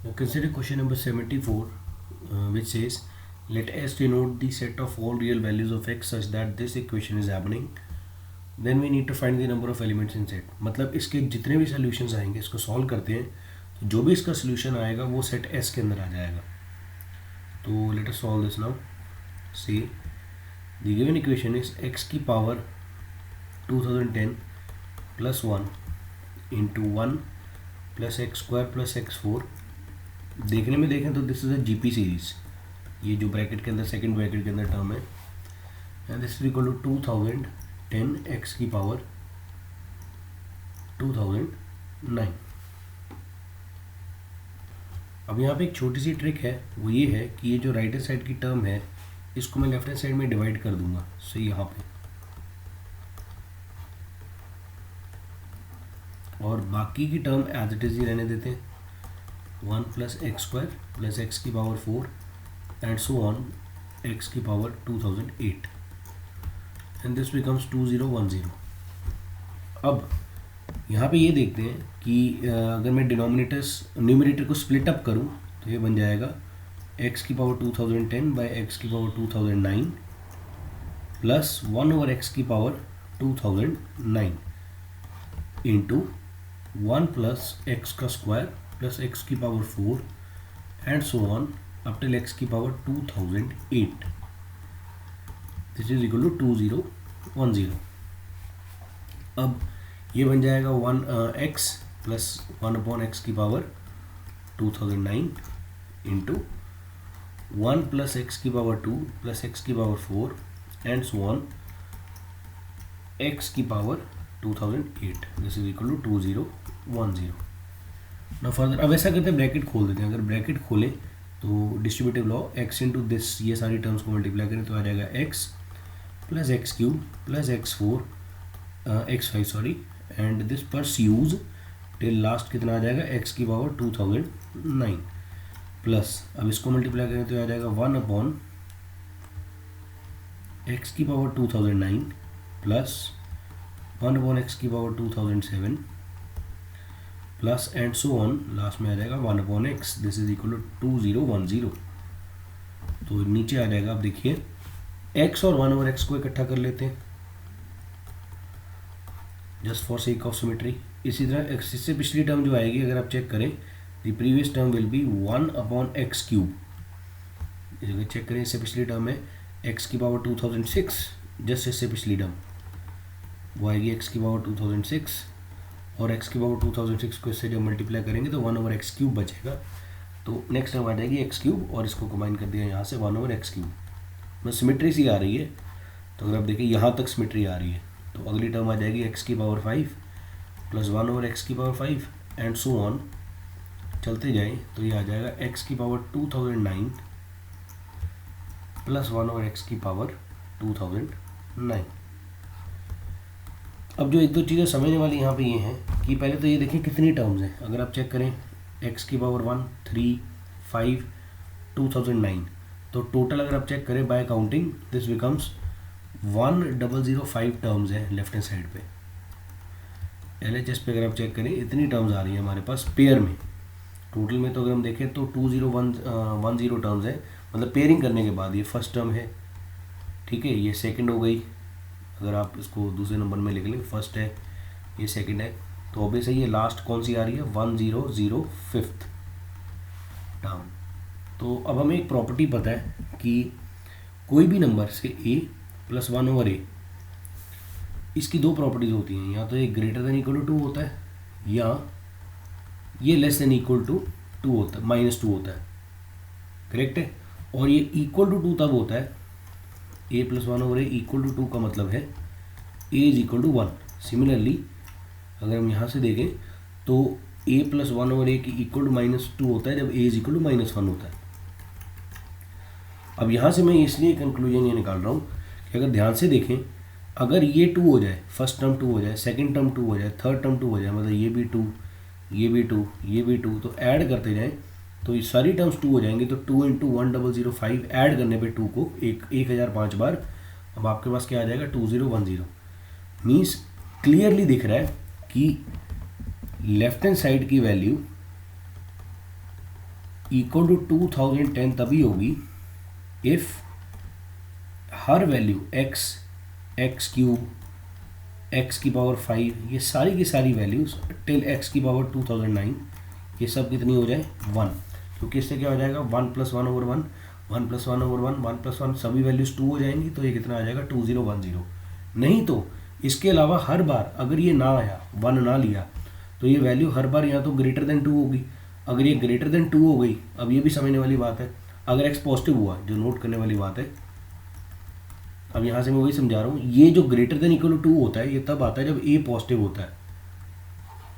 Now consider question number 74, which says, let S denote the set of all real values of x such that this equation is happening. Then we need to find the number of elements in set. मतलब इसके जितने भी solutions आएंगे, इसको solve करते हैं तो जो भी इसका सॉल्यूशन आएगा वो सेट S के अंदर आ जाएगा. तो let us solve this now. See the given equation is x की power 2010 plus 1 into 1 plus x square plus x four. देखने में देखें तो this is a GP series. ये जो ब्रैकेट के अंदर सेकंड ब्रैकेट के अंदर टर्म है, and this is equal to 2010 x की पावर 2009. अब यहाँ पे एक छोटी सी ट्रिक है, वो ये है कि ये जो राइट हैंड साइड की टर्म है इसको मैं लेफ्ट हैंड साइड में डिवाइड कर दूंगा. सो यहाँ पे और बाकी की टर्म एज इट इज ही रहने देते हैं. 1 plus x square plus x की power 4 and so on x की पावर 2008 एंड दिस बिकम्स 2010. अब यहाँ पे ये देखते हैं कि अगर मैं न्यूमरेटर को स्प्लिट अप करूँ तो ये बन जाएगा एक्स की पावर 2010 बाई एक्स की पावर 2009 प्लस 1 ओवर एक्स की पावर 2009 इंटू 1 प्लस एक्स का स्क्वायर प्लस एक्स की power 4 and so on up till x की power 2008. This is equal to 2010. अब ये बन जाएगा 1 एक्स प्लस 1 अपॉन एक्स की पावर 2009 इंटू 1 प्लस एक्स की पावर 2 प्लस एक्स की power 4 and so on x की power 2008. This is equal to 2010. ना फर्दर अब ऐसा करते हैं, ब्रैकेट खोल देते हैं. अगर ब्रैकेट खोले तो distributive law x into this, ये सारी टर्म्स को मल्टीप्लाई करें तो आ जाएगा x plus x cube plus x five sorry, and this pursues till last कितना आ जाएगा एक्स की पावर 2009 प्लस, अब इसको मल्टीप्लाई करें तो आ जाएगा 1 अपॉन एक्स की पावर 2009 प्लस 1 अपॉन एक्स की power 2007 plus and so on last में आ जाएगा 1 upon x. This is equal to 2010. तो नीचे आ जाएगा, आप देखिए एक्स और 1 ओवर एक्स को इकट्ठा कर लेते हैं just for sake of symmetry. इसी तरह एक्स, इससे पिछली टर्म जो आएगी अगर आप चेक करें, the previous term will be 1 upon x cube. Check करें, इससे पिछली टर्म है एक्स की पावर 2006, जस्ट इससे पिछली टर्म वो आएगी एक्स की पावर 2006 और एक्स की पावर 2006 को इससे जब मल्टीप्लाई करेंगे तो 1 ओवर एक्स क्यूब बचेगा. तो नेक्स्ट टर्म आ जाएगी एक्स क्यूब और इसको कंबाइन कर दिया यहाँ से 1 ओवर एक्स क्यूब. बस सिमेट्री सी आ रही है. तो अगर आप देखिए यहाँ तक सिमेट्री आ रही है तो अगली टर्म आ जाएगी एक्स की पावर 5 प्लस 1 ओवर एक्स की पावर 5 एंड सो ऑन. चलते जाएँ तो ये आ जाएगा एक्स की पावर 2009 प्लस 1 ओवर एक्स की पावर 2009. अब जो एक दो चीज़ें समझने वाली यहाँ पे ये हैं कि पहले तो ये देखें कितनी टर्म्स हैं. अगर आप चेक करें एक्स की पावर 1 3 5 2009, तो टोटल अगर आप चेक करें bye counting this becomes 1005 terms हैं लेफ्ट हैंड साइड पे. LHS पे अगर आप चेक करें इतनी टर्म्स आ रही हैं हमारे पास पेयर में. टोटल में तो अगर हम देखें तो 2010 टर्म्स है, मतलब पेयरिंग करने के बाद. ये फर्स्ट टर्म है, ठीक है, ये सेकंड हो गई. अगर आप इसको दूसरे नंबर में लिख लें, फर्स्ट है, ये सेकंड है, तो ऑब्वियसली ये लास्ट कौन सी आ रही है 1005 टर्म. तो अब हमें एक प्रॉपर्टी पता है कि कोई भी नंबर से a प्लस 1 ओवर a, इसकी दो प्रॉपर्टीज होती हैं. या तो ये ग्रेटर देन इक्वल टू 2 होता है या ये लेस देन इक्वल टू 2 होता है, -2 होता है. करेक्ट है. और ये इक्वल टू 2 तब होता है a plus 1 over a equal to 2 का मतलब है a is equal to 1. Similarly अगर हम यहाँ से देखें तो a प्लस 1 ओवर a की इक्वल टू -2 होता है जब a इज इक्वल टू -1 होता है. अब यहाँ से मैं इसलिए कंक्लूजन ये निकाल रहा हूँ कि अगर ध्यान से देखें, अगर ये 2 हो जाए, फर्स्ट टर्म 2 हो जाए, सेकंड टर्म 2 हो जाए, थर्ड टर्म 2 हो जाए, मतलब ये भी 2 ये भी 2 ये भी 2, तो ऐड करते जाएँ तो ये सारी टर्म्स 2 हो जाएंगे. तो 2 इंटू 1005 ऐड करने पे 2 को 1005 बार, अब आपके पास क्या आ जाएगा 2010. मीन्स क्लियरली दिख रहा है कि लेफ्ट हैंड साइड की वैल्यू इक्वल टू 2010 तभी होगी if her value x, x cube, x की पावर 5, ये सारी की सारी वैल्यूज़ टिल x की पावर 2009 ये सब कितनी हो जाए 1, क्योंकि इससे क्या हो जाएगा 1 + 1/1, 1 + 1/1, 1 + 1 सभी वैल्यूज़ 2 हो जाएंगी, तो ये कितना आ जाएगा 2010। नहीं तो इसके अलावा हर बार अगर ये ना आया 1 ना लिया तो ये वैल्यू हर बार या तो ग्रेटर देन 2 होगी। अगर ये ग्रेटर देन 2 हो गई, अब ये भी समझने वाली बात है, अगर x पॉजिटिव हुआ, जो नोट करने वाली बात है, अब यहाँ से मैं वही समझा रहा हूँ, ये जो ग्रेटर देन इक्वल टू 2 होता है ये तब आता है जब a पॉजिटिव होता है,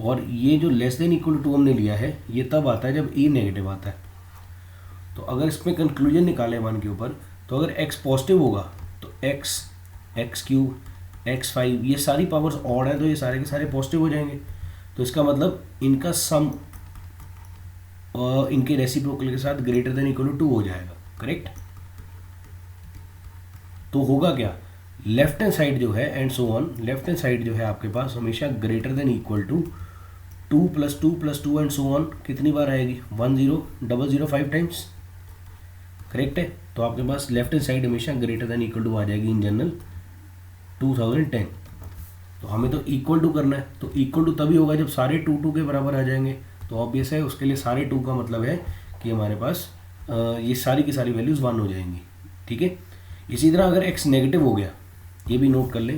और ये जो लेस देन इक्वल टू 2 हमने लिया है ये तब आता है जब a नेगेटिव आता है। तो अगर इसमें कंक्लूजन निकालें 1 के ऊपर, तो अगर x पॉजिटिव होगा तो x, एक्स क्यूब, x5 ये सारी पावर्स ऑड हैं, तो ये सारे के सारे पॉजिटिव हो जाएंगे। तो इसका मतलब इनका सम इनके रेसिप्रोकल के साथ ग्रेटर देन इक्वल टू 2 हो जाएगा, करेक्ट। तो होगा क्या, लेफ्ट हैंड साइड जो है and so on, left hand side जो है आपके पास हमेशा greater than equal to 2 + 2 + 2 and so on कितनी बार आएगी 10005 टाइम्स, करेक्ट है। तो आपके पास लेफ्ट हैंड साइड हमेशा ग्रेटर देन इक्वल टू आ जाएगी इन जनरल 2010। तो हमें तो इक्वल टू करना है, तो इक्वल टू तभी होगा जब सारे 2 के बराबर आ जाएंगे। तो ऑब्वियस है उसके लिए सारे 2 का मतलब है कि हमारे पास ये सारी की सारी वैल्यूज़ 1 हो जाएंगी, ठीक है। इसी तरह अगर x नेगेटिव हो गया, ये भी नोट कर लें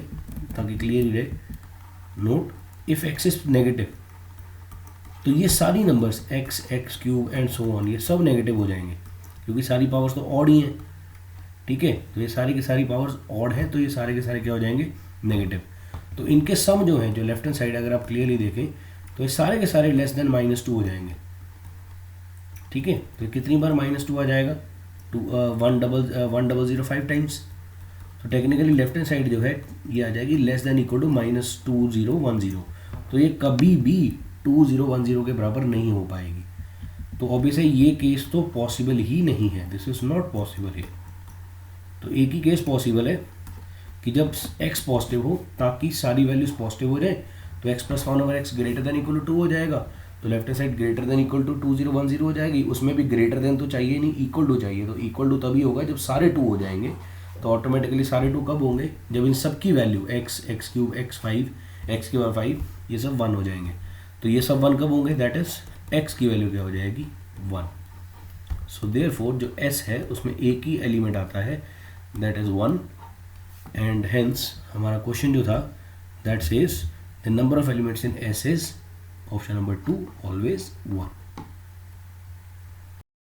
ताकि क्लियर ही रहे, note if x is negative तो ये सारी numbers x, x cube and so on ये सब नेगेटिव हो जाएंगे, क्योंकि सारी पावर्स तो ऑड ही हैं, ठीक है। तो ये सारी की सारी पावर्स ऑड हैं, तो ये सारे के सारे क्या हो जाएंगे नेगेटिव। तो इनके सम जो हैं, जो लेफ्ट हैंड साइड अगर आप क्लियरली देखें तो ये सारे के सारे लेस देन -2 हो जाएंगे, ठीक है। तो कितनी बार -2 आ जाएगा 1005 टाइम्स। तो टेक्निकली लेफ्ट हैंड साइड जो है ये आ जाएगी लेस देन इक्वल टू -2010। तो ये कभी भी 2010 के बराबर नहीं हो पाएगी। तो ऑब्वियसली ये केस तो पॉसिबल ही नहीं है, दिस इज़ नॉट पॉसिबल है। तो एक ही केस पॉसिबल है कि जब x पॉजिटिव हो, ताकि सारी वैल्यूज़ पॉजिटिव हो जाए, तो x + 1/x greater than equal to 2 हो जाएगा, तो left hand side greater than equal to 2010 हो जाएगी। उसमें भी ग्रेटर देन तो चाहिए नहीं, इक्वल टू चाहिए। तो इक्वल टू तभी होगा जब सारे 2 हो जाएंगे। तो ऑटोमेटिकली सारे 2 कब होंगे, जब इन सब की value x, x cube, x5, x की पावर 5 ये सब 1 हो जाएंगे। तो ये सब 1 कब होंगे, दैट इज x की वैल्यू क्या हो जाएगी 1। सो देयरफॉर जो s है उसमें एक ही एलिमेंट आता है, दैट इज 1, एंड हेंस हमारा क्वेश्चन जो था that says the number of elements in S is option number 2 always 1।